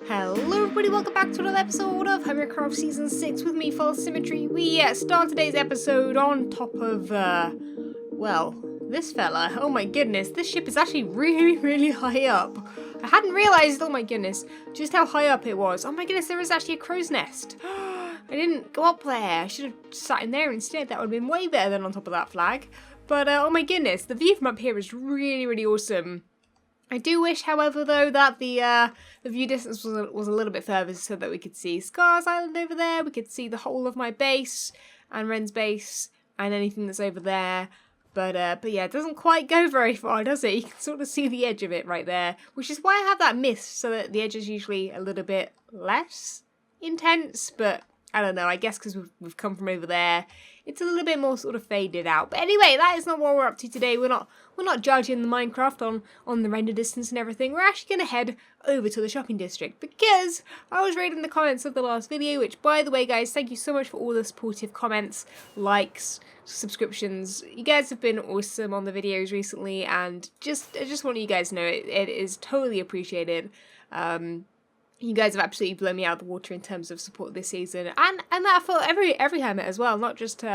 Hello everybody, welcome back to another episode of Hermitcraft Season 6 with me, FalseSymmetry. We start today's episode on top of, well, this fella. Oh my goodness, this ship is actually really high up. I hadn't realised, oh my goodness, just how high up it was. Oh my goodness, there is actually a crow's nest. I didn't go up there. I should have sat in there instead. That would have been way better than on top of that flag. But, oh my goodness, the view from up here is really awesome. I do wish, however, though, that the view distance was a little bit further so that we could see Scars Island over there, we could see the whole of my base, and Ren's base, and anything that's over there. But yeah, it doesn't quite go very far, does it? You can sort of see the edge of it right there, which is why I have that mist, so that the edge is usually a little bit less intense, but I don't know, I guess because we've come from over there, it's a little bit more sort of faded out. But anyway, that is not what we're up to today. We're not judging the Minecraft on the render distance and everything. We're actually going to head over to the shopping district because I was reading the comments of the last video, which, by the way, guys, thank you so much for all the supportive comments, likes, subscriptions. You guys have been awesome on the videos recently, and I just want you guys to know it is totally appreciated. You guys have absolutely blown me out of the water in terms of support this season, and that for every Hermit as well, not just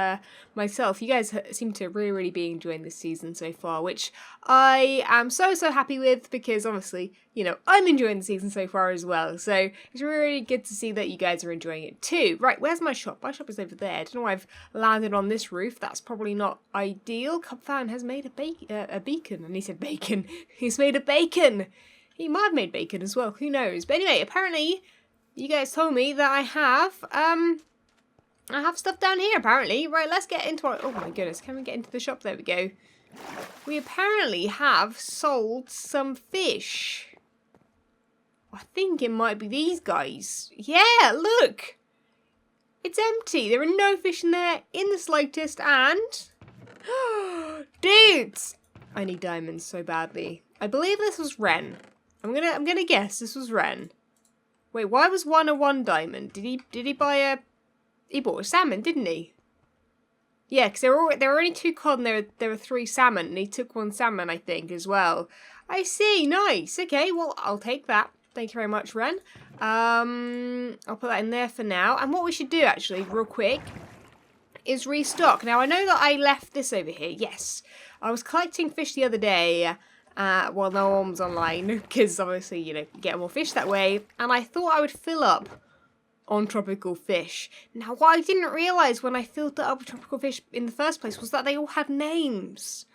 myself. You guys seem to really be enjoying this season so far, which I am so happy with, because obviously, you know, I'm enjoying the season so far as well. So it's really good to see that you guys are enjoying it too. Right, where's my shop? My shop is over there. I don't know why I've landed on this roof. That's probably not ideal. Cubfan has made a beacon, and he said bacon. He's made a bacon. He might have made bacon as well, who knows. But anyway, apparently, you guys told me that I have stuff down here, apparently. Right, let's get into our... Oh my goodness, can we get into the shop? There we go. We apparently have sold some fish. I think it might be these guys. Yeah, look! It's empty. There are no fish in there in the slightest, and... Dudes! I need diamonds so badly. I believe this was Ren. I'm gonna guess this was Ren. Wait, why was one a 1 diamond? Did he buy a... He bought a salmon, didn't he? Yeah, because there were only 2 cod and there were 3 salmon, and he took 1 salmon, I think, as well. I see, nice. Okay, well, I'll take that. Thank you very much, Ren. I'll put that in there for now. And what we should do, actually, real quick, is restock. Now, I know that I left this over here. Yes, I was collecting fish the other day. Well, no one was online, because obviously, you know, you get more fish that way, and I thought I would fill up on tropical fish. Now, what I didn't realise when I filled up with tropical fish in the first place was that they all had names.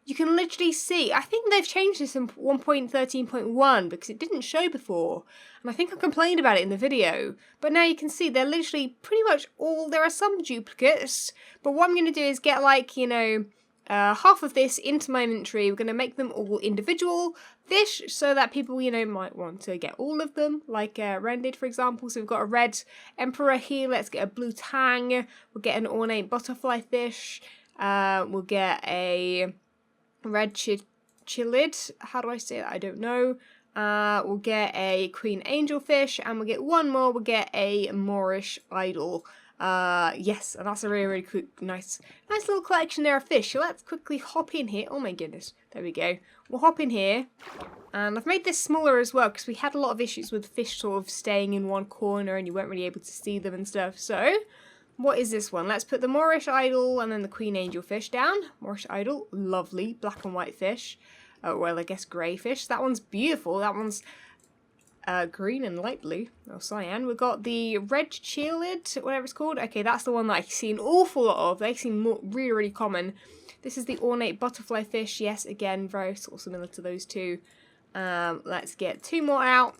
You can literally see, I think they've changed this in 1.13.1, because it didn't show before, and I think I complained about it in the video, but now you can see they're literally pretty much all, there are some duplicates, but what I'm going to do is get, like, you know, half of this into my inventory. We're going to make them all individual fish so that people, you know, might want to get all of them, like Ren did, for example. So we've got a red emperor here. Let's get a blue tang. We'll get an ornate butterfly fish. We'll get a red chilid. How do I say that? I don't know. We'll get a queen angel fish, and we'll get one more. We'll get a Moorish idol. Yes, and that's a really quick, nice little collection there of fish. So let's quickly hop in here. Oh my goodness, there we go. We'll hop in here, and I've made this smaller as well because we had a lot of issues with fish sort of staying in one corner and you weren't really able to see them and stuff. So, what is this one? Let's put the Moorish idol and then the queen angel fish down. Moorish idol, lovely, black and white fish. Oh, well, I guess grey fish. That one's beautiful. That one's green and light blue, or cyan. We've got the red cheerlid, whatever it's called. Okay, that's the one that I see an awful lot of. They seem really common. This is the ornate butterfly fish. Yes, again, very sort of similar to those two. Let's get 2 more out.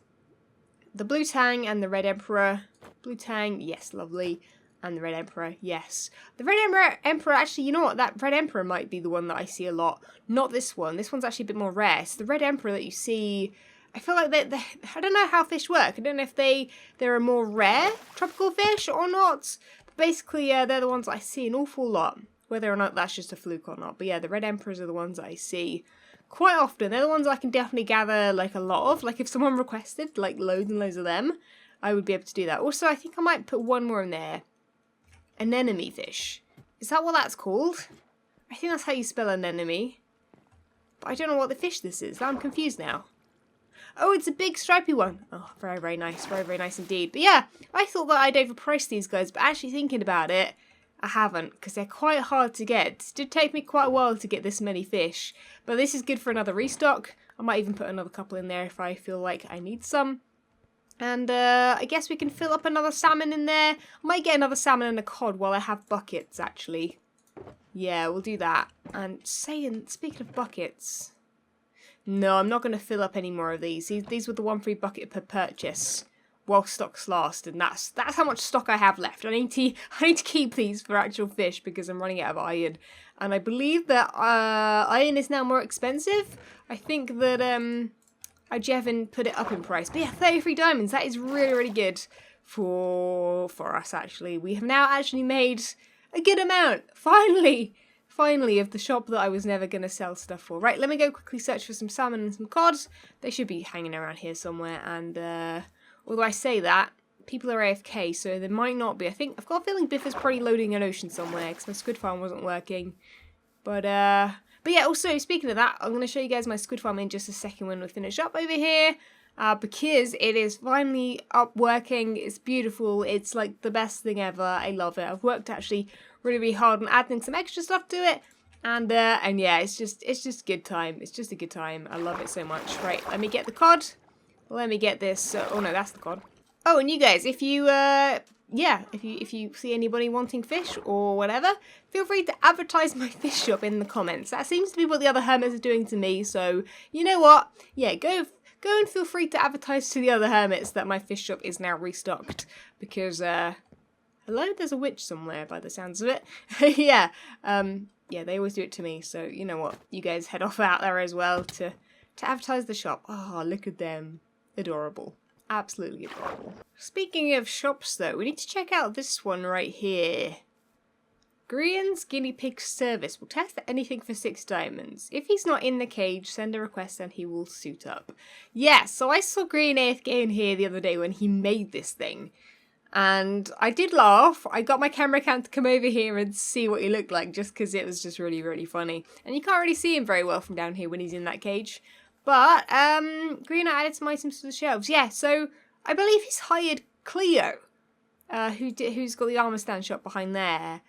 The blue tang and the red emperor. Blue tang, yes, lovely. And the red emperor, yes. The red emperor, actually, you know what? That red emperor might be the one that I see a lot. Not this one. This one's actually a bit more rare. So the red emperor that you see... I feel like I don't know how fish work. I don't know if there are more rare tropical fish or not. But basically, they're the ones I see an awful lot. Whether or not that's just a fluke or not. But yeah, the red emperors are the ones that I see quite often. They're the ones I can definitely gather, like, a lot of. Like, if someone requested, like, loads and loads of them, I would be able to do that. Also, I think I might put one more in there. Anemone fish. Is that what that's called? I think that's how you spell anemone. But I don't know what the fish this is. I'm confused now. Oh, it's a big stripy one. Oh, very, very nice. Very, very nice indeed. But yeah, I thought that I'd overpriced these guys, but actually thinking about it, I haven't, because they're quite hard to get. It did take me quite a while to get this many fish, but this is good for another restock. I might even put another couple in there if I feel like I need some. And I guess we can fill up another salmon in there. I might get another salmon and a cod while I have buckets, actually. Yeah, we'll do that. And speaking of buckets... No, I'm not going to fill up any more of these. These were the 1 free bucket per purchase while stocks last, and that's how much stock I have left. I need to keep these for actual fish because I'm running out of iron, and I believe that iron is now more expensive. I think that Jevin put it up in price, but yeah, 33 diamonds. That is really, really good for us. Actually, we have now actually made a good amount. Finally, of the shop that I was never going to sell stuff for. Right, let me go quickly search for some salmon and some cod. They should be hanging around here somewhere. And although I say that, people are AFK, so there might not be. I've got a feeling Biff is probably loading an ocean somewhere because my Squid Farm wasn't working. But yeah, also, speaking of that, I'm going to show you guys my Squid Farm in just a second when we finish up over here. Because it is finally up working. It's beautiful. It's like the best thing ever. I love it. I've worked actually really, really hard on adding some extra stuff to it. And yeah, it's just good time. It's just a good time. I love it so much. Right, let me get the cod. Let me get this. Oh no, that's the cod. Oh, and you guys, if you if you see anybody wanting fish or whatever, feel free to advertise my fish shop in the comments. That seems to be what the other hermits are doing to me. So you know what? Yeah, go and feel free to advertise to the other hermits that my fish shop is now restocked. Because, hello, there's a witch somewhere by the sounds of it. Yeah, yeah, they always do it to me. So, you know what, you guys head off out there as well to advertise the shop. Oh, look at them. Adorable. Absolutely adorable. Speaking of shops, though, we need to check out this one right here. Grian's Guinea Pig Service will test anything for 6 diamonds. If he's not in the cage, send a request and he will suit up. Yeah, so I saw Grian AFK in here the other day when he made this thing. And I did laugh. I got my camera cam to come over here and see what he looked like just because it was just really, really funny. And you can't really see him very well from down here when he's in that cage. But Grian added some items to the shelves. Yeah, so I believe he's hired Cleo, who's got the armor stand shop behind there,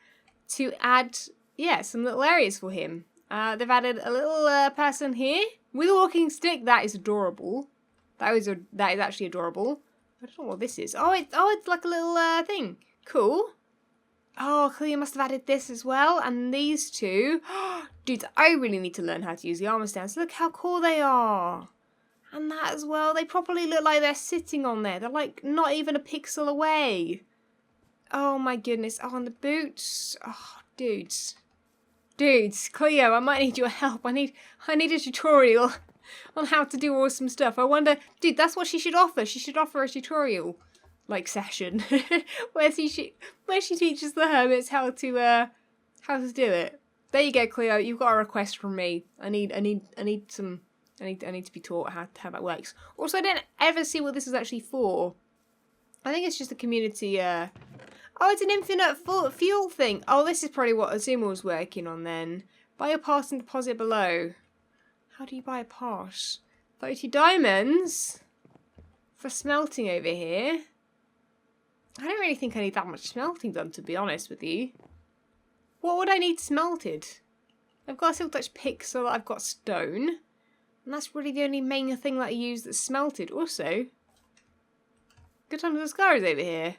to add, yeah, some little areas for him. They've added a little person here with a walking stick. That is adorable. That is actually adorable. I don't know what this is. Oh, it's like a little thing. Cool. Oh, Cleo must have added this as well, and these two. Dude, I really need to learn how to use the armor stands. Look how cool they are. And that as well. They probably look like they're sitting on there. They're like not even a pixel away. Oh my goodness. Oh, and the boots. Oh, dudes. Dudes, Cleo, I might need your help. I need a tutorial on how to do awesome stuff. I wonder, dude, that's what she should offer. She should offer a tutorial, like, session where she teaches the hermits how to do it. There you go, Cleo. You've got a request from me. I need to be taught how that works. Also, I didn't ever see what this is actually for. I think it's just a community. Oh, it's an infinite fuel thing. Oh, this is probably what Azuma was working on then. Buy a pass and deposit below. How do you buy a pass? 30 diamonds for smelting over here. I don't really think I need that much smelting done, to be honest with you. What would I need smelted? I've got a silk touch pick so that I've got stone. And that's really the only main thing that I use that's smelted. Also, good time to the sky is over here.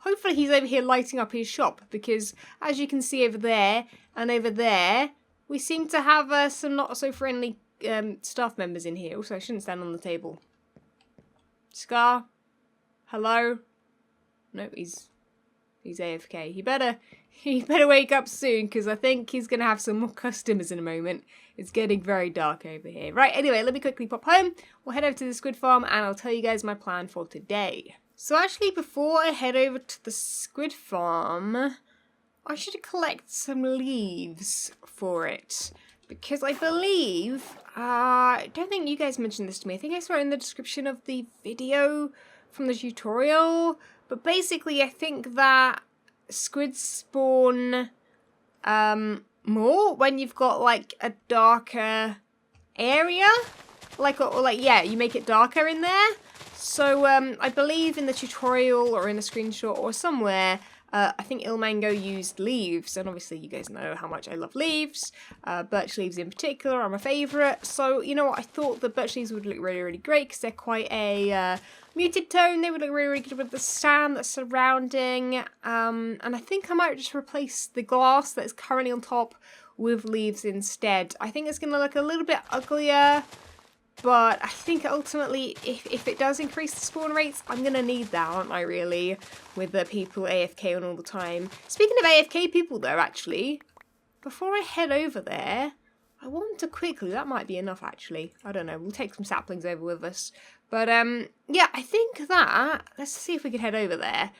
Hopefully he's over here lighting up his shop, because as you can see over there and over there, we seem to have some not so friendly staff members in here. Also, I shouldn't stand on the table. Scar? Hello? Nope, he's AFK. He better wake up soon, because I think he's going to have some more customers in a moment. It's getting very dark over here. Right, anyway, let me quickly pop home. We'll head over to the Squid Farm, and I'll tell you guys my plan for today. So actually, before I head over to the Squid Farm, I should collect some leaves for it. Because I believe, I don't think you guys mentioned this to me. I think I saw it in the description of the video from the tutorial. But basically, I think that squids spawn more when you've got like a darker area. yeah, you make it darker in there. So I believe in the tutorial or in a screenshot or somewhere, I think Ilmango used leaves, and obviously you guys know how much I love leaves. Birch leaves in particular are my favourite. So you know what, I thought the birch leaves would look really, really great because they're quite a muted tone. They would look really, really good with the sand that's surrounding. And I think I might just replace the glass that's currently on top with leaves instead. I think it's going to look a little bit uglier. But I think ultimately, if it does increase the spawn rates, I'm going to need that, aren't I, really? With the people AFK on all the time. Speaking of AFK people, though, actually, before I head over there, I want to quickly, that might be enough, actually. I don't know, we'll take some saplings over with us. But, yeah, I think that, let's see if we can head over there.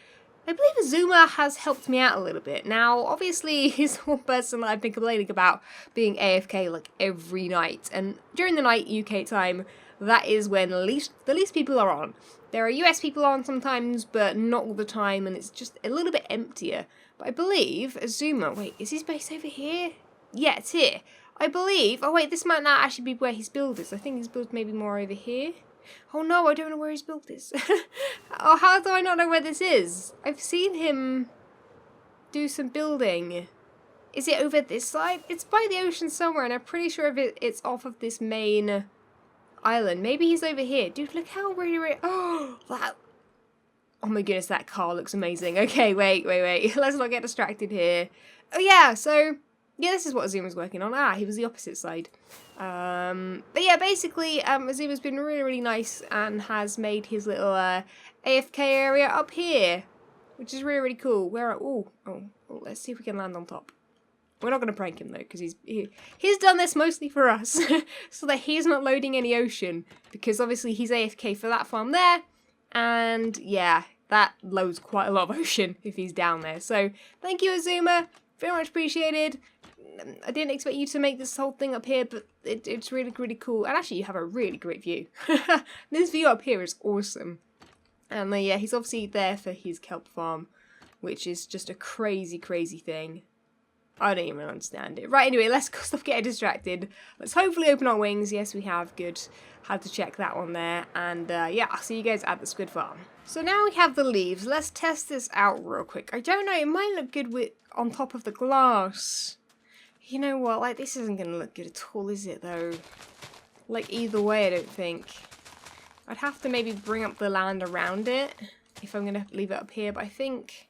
I believe Azuma has helped me out a little bit. Now, obviously, he's one person that I've been complaining about being AFK like every night. And during the night, UK time, that is when the least people are on. There are US people on sometimes, but not all the time, and it's just a little bit emptier. But I believe Azuma, wait, is his base over here? Yeah, it's here. I believe, oh wait, this might not actually be where his build is. I think his build may be more over here. Oh no, I don't know where his build is. Oh, how do I not know where this is? I've seen him do some building. Is it over this side? It's by the ocean somewhere, and I'm pretty sure it's off of this main island. Maybe he's over here. Dude, look how really... Oh, that... Oh my goodness, that car looks amazing. Okay, wait. Let's not get distracted here. Oh yeah, so... Yeah, this is what Azuma's working on. Ah, he was the opposite side. But yeah, basically, Azuma's been really, really nice and has made his little AFK area up here, which is really, really cool. Where? Oh, let's see if we can land on top. We're not going to prank him though, because he's done this mostly for us, so that he's not loading any ocean, because obviously he's AFK for that farm there, and yeah, that loads quite a lot of ocean if he's down there. So thank you, Azuma, very much appreciated. I didn't expect you to make this whole thing up here, but it's really, really cool. And actually, you have a really great view. This view up here is awesome. And yeah, he's obviously there for his kelp farm, which is just a crazy, crazy thing. I don't even understand it. Right, anyway, let's stop getting distracted. Let's hopefully open our wings. Yes, we have. Good. Had to check that one there. And yeah, I'll see you guys at the Squid Farm. So now we have the leaves. Let's test this out real quick. I don't know. It might look good on top of the glass. You know what, like, this isn't going to look good at all, is it, though? Like, either way, I don't think. I'd have to maybe bring up the land around it if I'm going to leave it up here, but I think...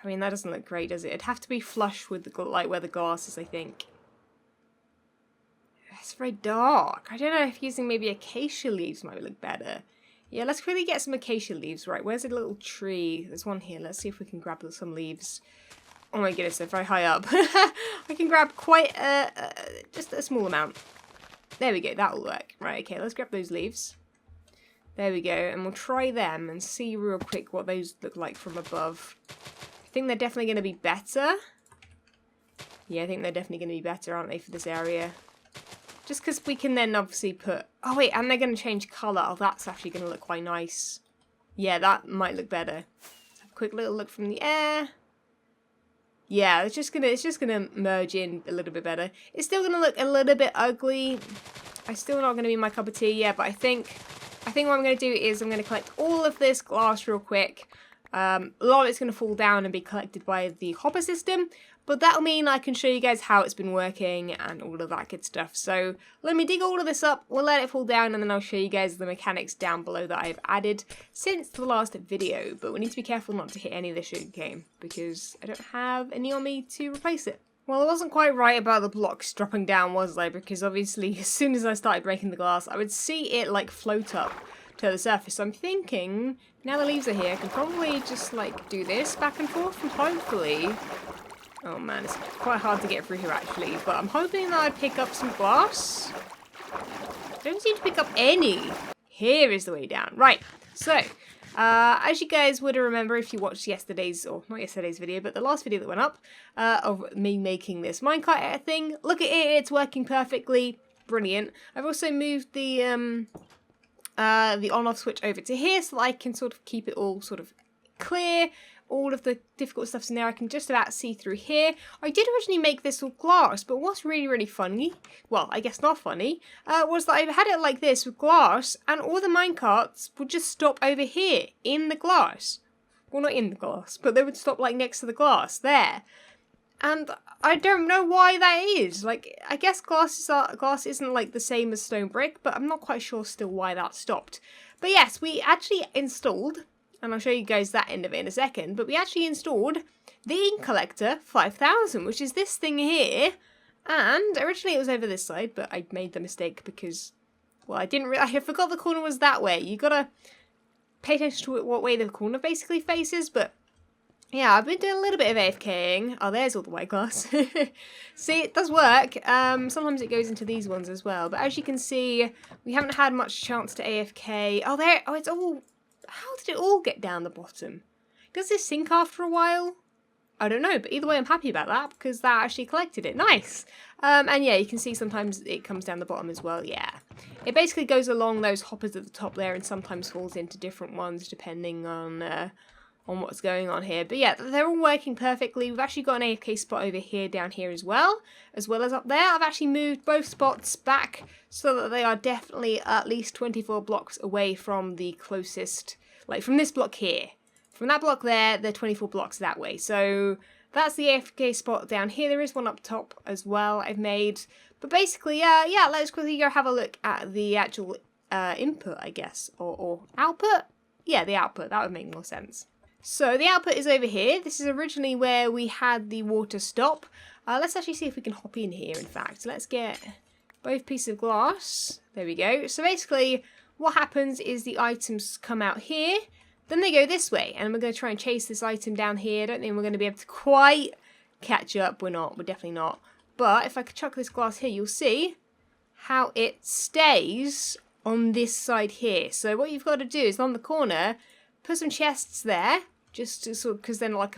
I mean, that doesn't look great, does it? It'd have to be flush with the, like, where the glass is, I think. It's very dark. I don't know if using maybe acacia leaves might look better. Yeah, let's quickly get some acacia leaves. Right, where's a little tree? There's one here. Let's see if we can grab some leaves. Oh my goodness, they're very high up. I can grab quite just a small amount. There we go, that'll work. Right, okay, let's grab those leaves. There we go, and we'll try them and see real quick what those look like from above. I think they're definitely going to be better. Yeah, I think they're definitely going to be better, aren't they, for this area? Just because we can then obviously put... Oh wait, and they're going to change colour. Oh, that's actually going to look quite nice. Yeah, that might look better. Let's have a quick little look from the air. Yeah, it's just gonna merge in a little bit better. It's still gonna look a little bit ugly. It's still not gonna be my cup of tea, yeah, but I think what I'm gonna do is I'm gonna collect all of this glass real quick. A lot of it's gonna fall down and be collected by the hopper system, but that'll mean I can show you guys how it's been working and all of that good stuff. So let me dig all of this up, we'll let it fall down, and then I'll show you guys the mechanics down below that I've added since the last video. But we need to be careful not to hit any of the sugarcane, because I don't have any on me to replace it. Well, I wasn't quite right about the blocks dropping down, was I? Because obviously as soon as I started breaking the glass, I would see it like float up to the surface. So I'm thinking, now the leaves are here, I can probably just like do this back and forth, and hopefully... Oh man, it's quite hard to get through here actually, but I'm hoping that I'd pick up some glass. I don't seem to pick up any. Here is the way down. Right, so, as you guys would remember if you watched yesterday's, or not yesterday's video, but the last video that went up, of me making this minecart thing. Look at it, it's working perfectly. Brilliant. I've also moved the on-off switch over to here so that I can sort of keep it all sort of clear all of the difficult stuff's in there. I can just about see through here. I did originally make this all glass, but what's really, really funny, well, I guess not funny, was that I had it like this with glass, and all the minecarts would just stop over here in the glass. Well, not in the glass, but they would stop like next to the glass there. And I don't know why that is. Like, I guess glass isn't like the same as stone brick, but I'm not quite sure still why that stopped. But yes, we actually installed, and I'll show you guys that end of it in a second, but we actually installed the ink collector 5000, which is this thing here. And originally it was over this side, but I made the mistake because, well, I forgot the corner was that way. You gotta pay attention to what way the corner basically faces, but yeah, I've been doing a little bit of AFKing. Oh, there's all the white glass. See, it does work. Sometimes it goes into these ones as well. But as you can see, we haven't had much chance to AFK. Oh, there. Oh, it's all... How did it all get down the bottom? Does this sink after a while? I don't know. But either way, I'm happy about that because that actually collected it. Nice. And yeah, you can see sometimes it comes down the bottom as well. Yeah. It basically goes along those hoppers at the top there and sometimes falls into different ones depending on what's going on here. But yeah, they're all working perfectly. We've actually got an AFK spot over here, down here as well as up there. I've actually moved both spots back so that they are definitely at least 24 blocks away from the closest, like from this block here. From that block there, they're 24 blocks that way. So that's the AFK spot down here. There is one up top as well I've made. But basically, yeah, let's quickly go have a look at the actual input, I guess, or output. Yeah, the output. That would make more sense. So the output is over here. This is originally where we had the water stop. Let's actually see if we can hop in here, in fact. Let's get both pieces of glass. There we go. So basically, what happens is the items come out here. Then they go this way. And we're going to try and chase this item down here. I don't think we're going to be able to quite catch up. We're not. We're definitely not. But if I could chuck this glass here, you'll see how it stays on this side here. So what you've got to do is on the corner, put some chests there, just to sort of, because they're not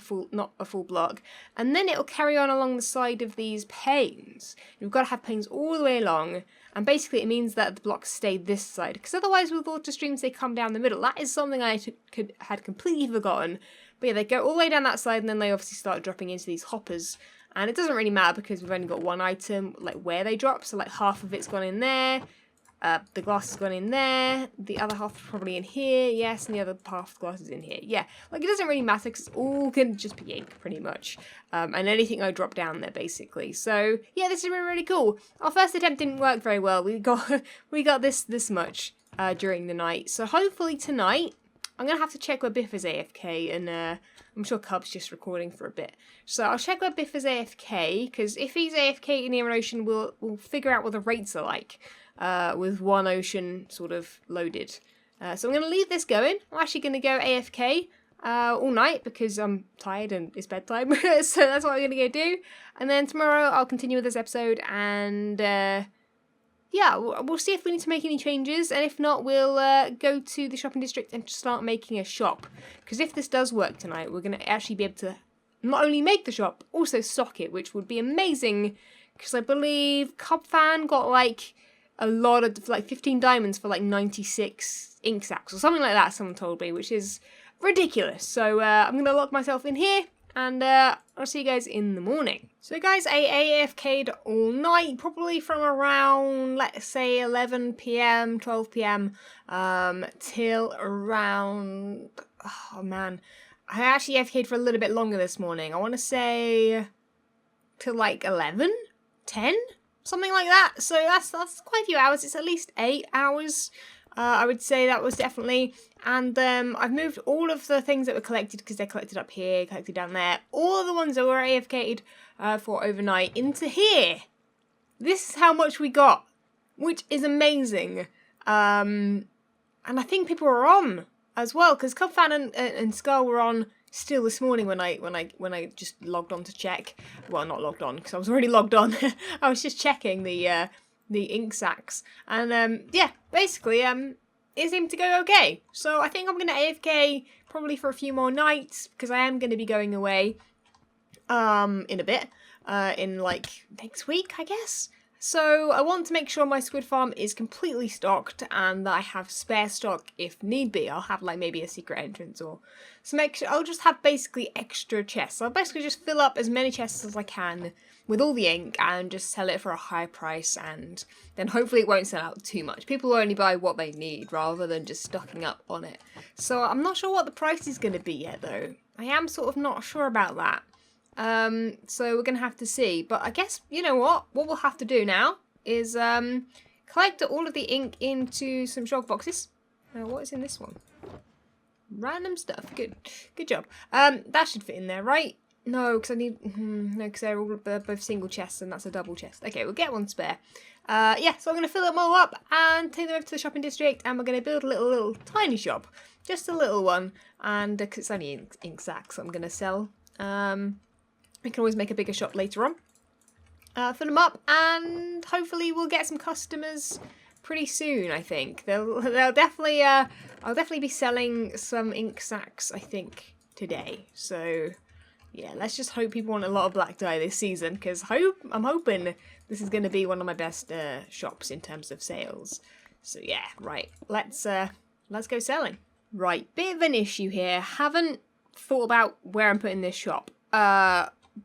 a full block, and then it'll carry on along the side of these panes. You've got to have panes all the way along, and basically it means that the blocks stay this side, because otherwise with water streams they come down the middle. That is something I had completely forgotten. But yeah, they go all the way down that side, and then they obviously start dropping into these hoppers. And it doesn't really matter because we've only got one item, like where they drop, so like half of it's gone in there. The glass has gone in there, the other half is probably in here, yes, and the other half of the glass is in here. Yeah, like it doesn't really matter because it's all going to just be ink, pretty much. And anything I drop down there, basically. So, yeah, this is really, really cool. Our first attempt didn't work very well. We got this much during the night. So hopefully tonight, I'm going to have to check where Biff is AFK, and I'm sure Cub's just recording for a bit. So I'll check where Biff is AFK, because if he's AFK near an ocean, we'll figure out what the rates are like. With one ocean sort of loaded. So I'm going to leave this going. I'm actually going to go AFK all night because I'm tired and it's bedtime. So that's what I'm going to go do. And then tomorrow I'll continue with this episode and yeah, we'll see if we need to make any changes. And if not, we'll go to the shopping district and start making a shop. Because if this does work tonight, we're going to actually be able to not only make the shop, also stock it, which would be amazing. Because I believe Cubfan got like a lot of, like 15 diamonds for like 96 ink sacks or something like that, someone told me, which is ridiculous. So I'm going to lock myself in here and I'll see you guys in the morning. So guys, I AFK'd all night, probably from around, let's say 11 PM, 12 PM, till around, oh man, I actually AFK'd for a little bit longer this morning. I want to say till like 11, 10? Something like that. So that's quite a few hours. It's at least 8 hours. I would say that was definitely. And I've moved all of the things that were collected because they're collected up here, collected down there. All of the ones that were AFK'd for overnight into here. This is how much we got, which is amazing. And I think people were on as well because Cubfan and Skull were on still this morning when I just logged on to check. Well, not logged on because I was already logged on. I was just checking the ink sacks, and yeah, basically it seemed to go okay. So I think I'm gonna AFK probably for a few more nights because I am gonna be going away in a bit, in like next week, I guess. So I want to make sure my Squid Farm is completely stocked and that I have spare stock if need be. I'll have like maybe a secret entrance or some extra. I'll just have basically extra chests. I'll basically just fill up as many chests as I can with all the ink and just sell it for a high price, and then hopefully it won't sell out too much. People will only buy what they need rather than just stocking up on it. So I'm not sure what the price is going to be yet though. I am sort of not sure about that. So we're going to have to see. But I guess, you know what? What we'll have to do now is collect all of the ink into some shulk boxes. What is in this one? Random stuff. Good job. That should fit in there, right? No, because I need... no, because they're all both single chests and that's a double chest. Okay, we'll get one spare. Yeah, so I'm going to fill them all up and take them over to the shopping district, and we're going to build a little tiny shop. Just a little one. And because it's only ink sacks I'm going to sell. We can always make a bigger shop later on. Fill them up, and hopefully we'll get some customers pretty soon. I think they'll definitely. I'll definitely be selling some ink sacks, I think, today. So yeah, let's just hope people want a lot of black dye this season, because I'm hoping this is going to be one of my best shops in terms of sales. So yeah, right. Let's go selling. Right, bit of an issue here. Haven't thought about where I'm putting this shop.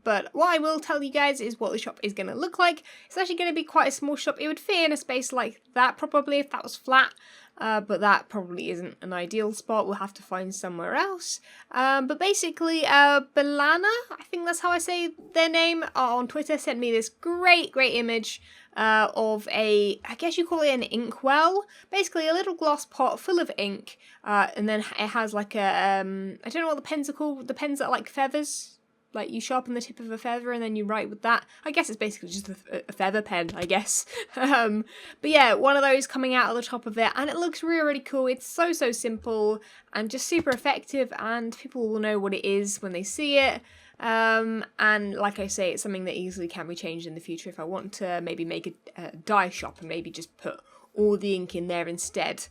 But what I will tell you guys is what the shop is going to look like. It's actually going to be quite a small shop. It would fit in a space like that probably if that was flat. But that probably isn't an ideal spot. We'll have to find somewhere else. But basically, Balana, I think that's how I say their name, on Twitter sent me this great image of I guess you call it an ink well. Basically a little glass pot full of ink. And then it has like a, I don't know what the pens are called. The pens that are like feathers. Like, you sharpen the tip of a feather and then you write with that. I guess it's basically just a feather pen, I guess. But yeah, one of those coming out of the top of it. And it looks really cool. It's so simple and just super effective. And people will know what it is when they see it. And like I say, it's something that easily can be changed in the future if I want to maybe make a dye shop and maybe just put all the ink in there instead.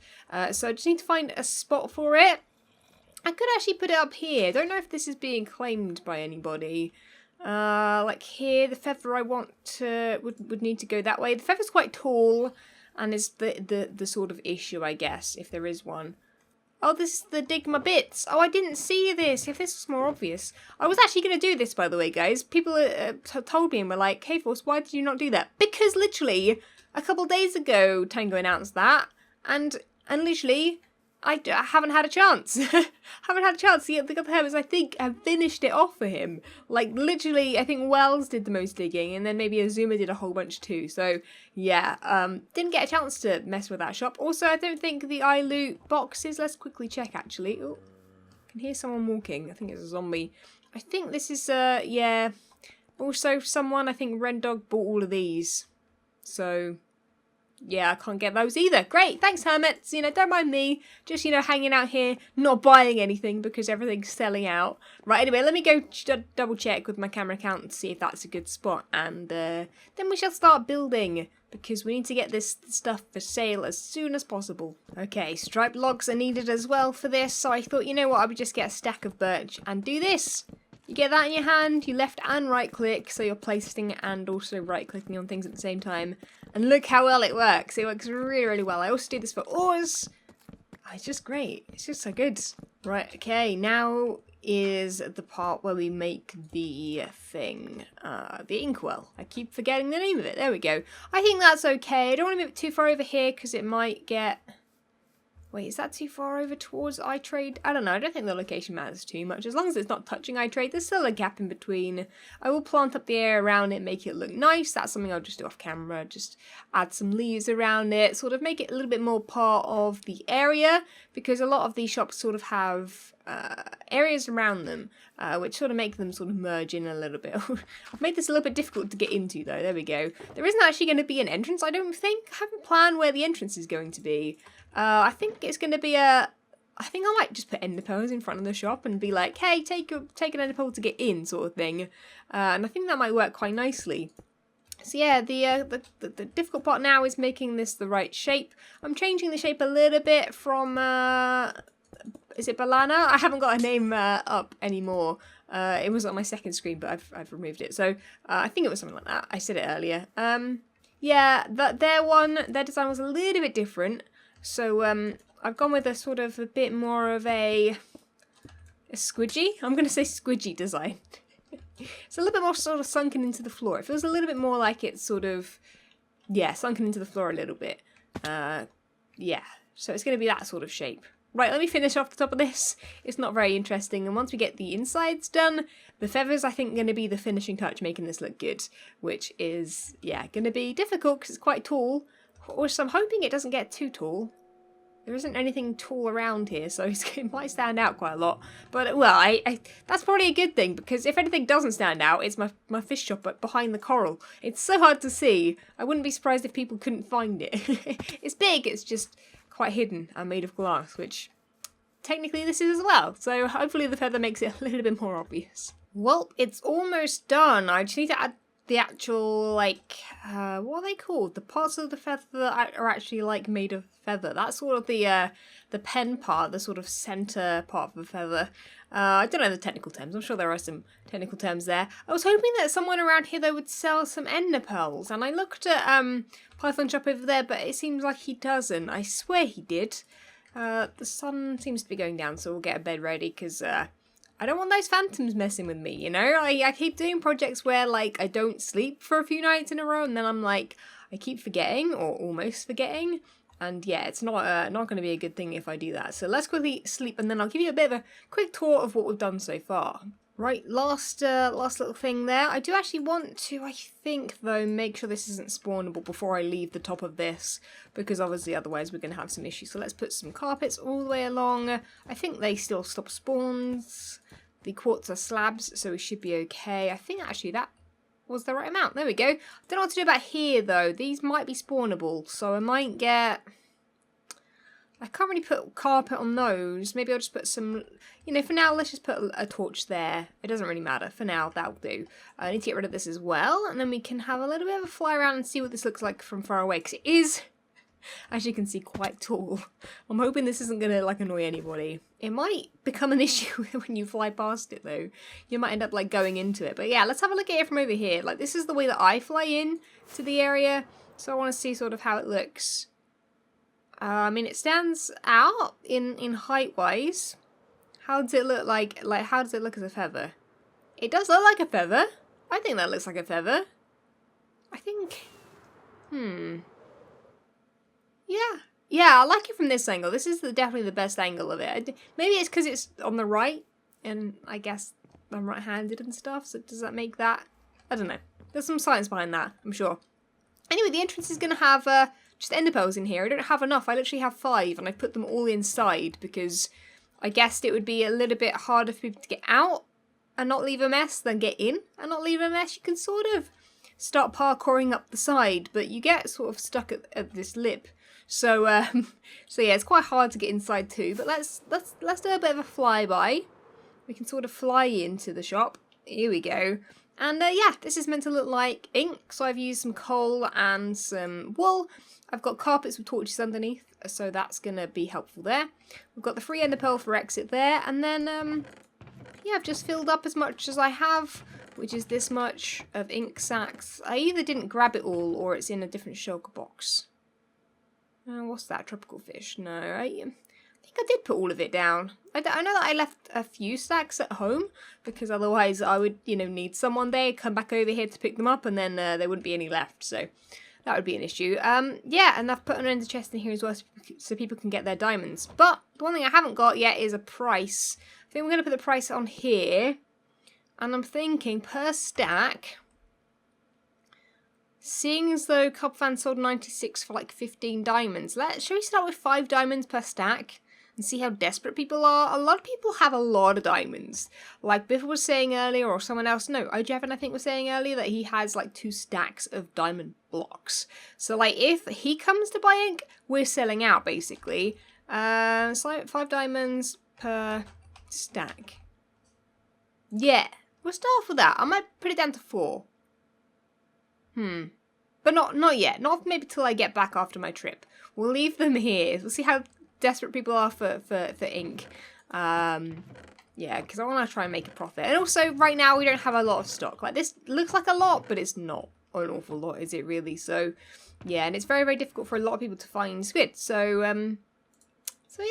So I just need to find a spot for it. I could actually put it up here. Don't know if this is being claimed by anybody. Like here, the feather I want would need to go that way. The feather's quite tall, and is the sort of issue, I guess, if there is one. Oh, this is the dig my bits. Oh, I didn't see this. If this was more obvious. I was actually going to do this, by the way, guys. People told me and were like, "Hey, Force, why did you not do that?" Because literally, a couple days ago, Tango announced that, and literally... I haven't had a chance. Haven't had a chance. The other Hermits, I think, have finished it off for him. Like, literally, I think Wells did the most digging, and then maybe Azuma did a whole bunch too. So, yeah, didn't get a chance to mess with that shop. Also, I don't think the iLoot boxes... Let's quickly check, actually. Oh, I can hear someone walking. I think it's a zombie. I think this is, yeah. Also, someone, I think Red Dog bought all of these. So... yeah, I can't get those either. Great, thanks Hermits. You know, don't mind me. Just, you know, hanging out here, not buying anything because everything's selling out. Right, anyway, let me go double check with my camera account and see if that's a good spot. And then we shall start building because we need to get this stuff for sale as soon as possible. Okay, striped logs are needed as well for this. So I thought, you know what, I would just get a stack of birch and do this. You get that in your hand, you left and right click, so you're placing and also right clicking on things at the same time. And look how well it works. It works really well. I also do this for ores. Oh, it's just great. It's just so good. Right, okay, now is the part where we make the thing. The inkwell. I keep forgetting the name of it. There we go. I think that's okay. I don't want to move it too far over here because it might get... Wait, is that too far over towards iTrade? I don't know. I don't think the location matters too much. As long as it's not touching iTrade, there's still a gap in between. I will plant up the area around it, make it look nice. That's something I'll just do off camera. Just add some leaves around it. Sort of make it a little bit more part of the area. Because a lot of these shops sort of have areas around them. Which sort of make them sort of merge in a little bit. I've made this a little bit difficult to get into though. There we go. There isn't actually going to be an entrance, I don't think. I haven't planned where the entrance is going to be. I think it's going to be I think I might just put ender pearls in front of the shop and be like, hey, take an ender pearl to get in sort of thing. And I think that might work quite nicely. So yeah, the difficult part now is making this the right shape. I'm changing the shape a little bit from, is it Balana? I haven't got a name up anymore. It was on my second screen, but I've removed it. So I think it was something like that. I said it earlier. Yeah, their design was a little bit different. So I've gone with a sort of a bit more of a squidgy. I'm going to say squidgy design. It's a little bit more sort of sunken into the floor. It feels a little bit more like it's sort of, yeah, sunken into the floor a little bit. Yeah, so it's going to be that sort of shape. Right, let me finish off the top of this. It's not very interesting, and once we get the insides done, the feathers I think are going to be the finishing touch, making this look good, which is, yeah, going to be difficult because it's quite tall. Also, I'm hoping it doesn't get too tall. There isn't anything tall around here, so it might stand out quite a lot. But, well, that's probably a good thing, because if anything doesn't stand out, it's my fish shop behind the coral. It's so hard to see. I wouldn't be surprised if people couldn't find it. It's big, it's just quite hidden and made of glass, which technically this is as well. So hopefully the feather makes it a little bit more obvious. Well, it's almost done. I just need to add the actual, like, what are they called? The parts of the feather that are actually, like, made of feather. That's sort of the pen part, the sort of centre part of the feather. I don't know the technical terms. I'm sure there are some technical terms there. I was hoping that someone around here, though, would sell some ender pearls. And I looked at Python Shop over there, but it seems like he doesn't. I swear he did. The sun seems to be going down, so we'll get a bed ready, because I don't want those phantoms messing with me, you know? I keep doing projects where, like, I don't sleep for a few nights in a row, and then I'm like, I keep forgetting, or almost forgetting. And yeah, it's not going to be a good thing if I do that. So let's quickly sleep, and then I'll give you a bit of a quick tour of what we've done so far. Right, last little thing there. I do actually want to, I think, though, make sure this isn't spawnable before I leave the top of this, because obviously otherwise we're going to have some issues. So let's put some carpets all the way along. I think they still stop spawns. The quartz are slabs, so we should be okay. I think actually that was the right amount. There we go. I don't know what to do about here, though. These might be spawnable, so I might get... I can't really put carpet on those. Maybe I'll just put some... You know, for now, let's just put a torch there. It doesn't really matter. For now, that'll do. I need to get rid of this as well, and then we can have a little bit of a fly around and see what this looks like from far away, because it is, as you can see, quite tall. I'm hoping this isn't going to, like, annoy anybody. It might become an issue when you fly past it, though. You might end up, like, going into it. But yeah, let's have a look at it from over here. Like, this is the way that I fly in to the area, so I want to see sort of how it looks. I mean, it stands out in height-wise. How does it look like, how does it look as a feather? It does look like a feather. I think that looks like a feather. I think, yeah. Yeah, I like it from this angle. This is definitely the best angle of it. Maybe it's because it's on the right, and I guess I'm right-handed and stuff, so does that make that? I don't know. There's some science behind that, I'm sure. Anyway, the entrance is going to have just ender pearls in here. I don't have enough. I literally have 5, and I put them all inside because I guessed it would be a little bit harder for people to get out and not leave a mess than get in and not leave a mess. You can sort of start parkouring up the side, but you get sort of stuck at this lip. So, so yeah, it's quite hard to get inside too. But let's do a bit of a flyby. We can sort of fly into the shop. Here we go. And yeah, this is meant to look like ink. So I've used some coal and some wool. I've got carpets with torches underneath, so that's going to be helpful there. We've got the free ender pearl for exit there, and then, yeah, I've just filled up as much as I have, which is this much of ink sacks. I either didn't grab it all, or it's in a different shulker box. What's that? Tropical fish? No, I think I did put all of it down. I know that I left a few stacks at home, because otherwise I would, you know, need someone there, come back over here to pick them up, and then there wouldn't be any left, so... That would be an issue. Yeah, and I've put an ender chest in here as well so people can get their diamonds. But the one thing I haven't got yet is a price. I think we're going to put the price on here. And I'm thinking per stack, seeing as though Copfan sold 96 for like 15 diamonds, shall we start with 5 diamonds per stack? And see how desperate people are. A lot of people have a lot of diamonds. Like Biff was saying earlier, or someone else, no, Ojevin I think was saying earlier that he has like 2 stacks of diamond blocks. So like if he comes to buy ink, we're selling out basically. So 5 diamonds per stack. Yeah, we'll start off with that. I might put it down to 4. But not yet. Not maybe till I get back after my trip. We'll leave them here. We'll see how desperate people are for ink. Yeah, because I want to try and make a profit. And also, right now, we don't have a lot of stock. Like, this looks like a lot, but it's not. an awful lot, is it really? So, yeah, and it's very, very difficult for a lot of people to find squid. So,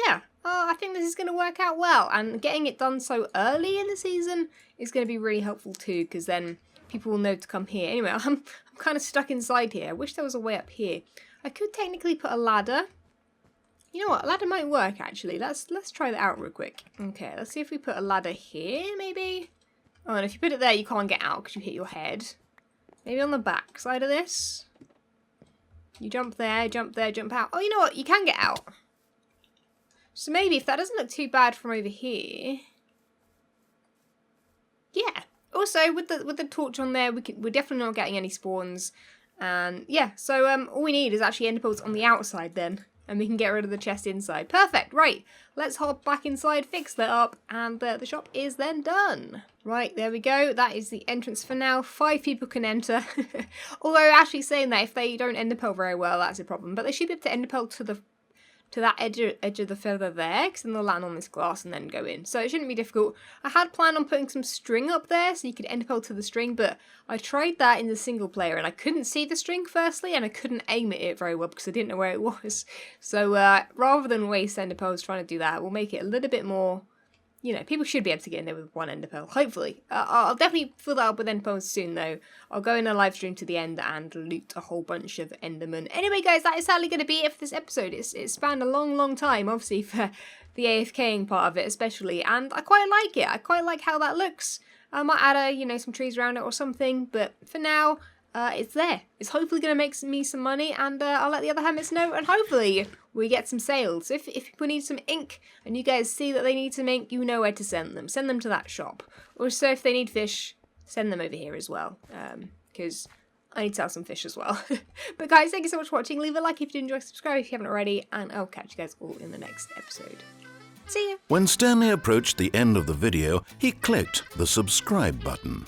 yeah, I think this is going to work out well. And getting it done so early in the season is going to be really helpful too, because then people will know to come here. Anyway, I'm kind of stuck inside here. I wish there was a way up here. I could technically put a ladder. You know what? A ladder might work, actually. Let's try that out real quick. Okay, let's see if we put a ladder here, maybe. Oh, and if you put it there, you can't get out because you hit your head. Maybe on the back side of this. You jump there, jump out. Oh, you know what? You can get out. So maybe if that doesn't look too bad from over here. Yeah. Also, with the torch on there, we're definitely not getting any spawns. And yeah, so all we need is actually ender pearls on the outside then. And we can get rid of the chest inside. Perfect, right. Let's hop back inside, fix that up, and the shop is then done. Right, there we go. That is the entrance for now. 5 people can enter. Although actually saying that, if they don't ender pearl very well, that's a problem. But they should be able to ender pearl to that edge of the feather there, because then they'll land on this glass and then go in. So it shouldn't be difficult. I had planned on putting some string up there so you could ender pearl to the string, but I tried that in the single player and I couldn't see the string firstly, and I couldn't aim at it very well because I didn't know where it was. So rather than waste ender pearls trying to do that, we'll make it a little bit more, you know, people should be able to get in there with 1 ender pearl, hopefully. I'll definitely fill that up with ender pearls soon, though. I'll go in a live stream to the end and loot a whole bunch of endermen. Anyway, guys, that is sadly going to be it for this episode. It spanned a long, long time, obviously, for the AFKing part of it, especially. And I quite like it. I quite like how that looks. I might add, you know, some trees around it or something. But for now, it's there. It's hopefully going to make me some money, and I'll let the other hermits know, and hopefully we get some sales. If people need some ink and you guys see that they need some ink, you know where to send them. Send them to that shop. Also, if they need fish, send them over here as well, because I need to sell some fish as well. But guys, thank you so much for watching. Leave a like if you enjoyed, subscribe if you haven't already, and I'll catch you guys all in the next episode. See ya! When Stanley approached the end of the video, he clicked the subscribe button.